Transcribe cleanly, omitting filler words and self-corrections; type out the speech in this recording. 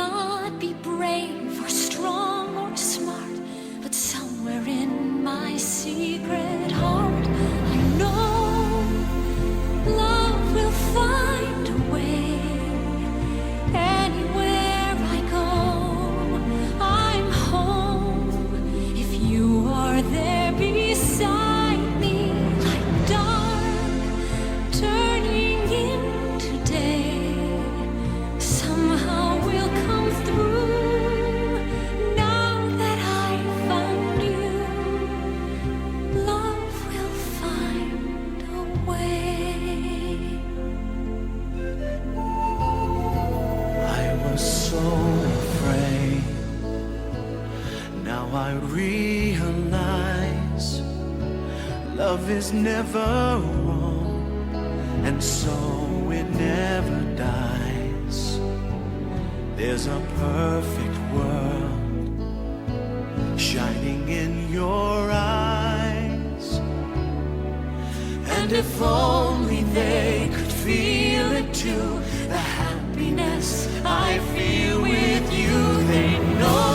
not be brave or strong or smart, but somewhere in my secret heart, I know love will find a way. Anywhere I go, I'm home. If you are there beside me, like dark turning into day, somehow we'll come through. Now that I found you, love will find a way. I was so afraid. Now I realize love is never wrong, and so it never dies. There's a perfect world shining in your eyes, and if only they could feel it too, the happiness I feel with you, they know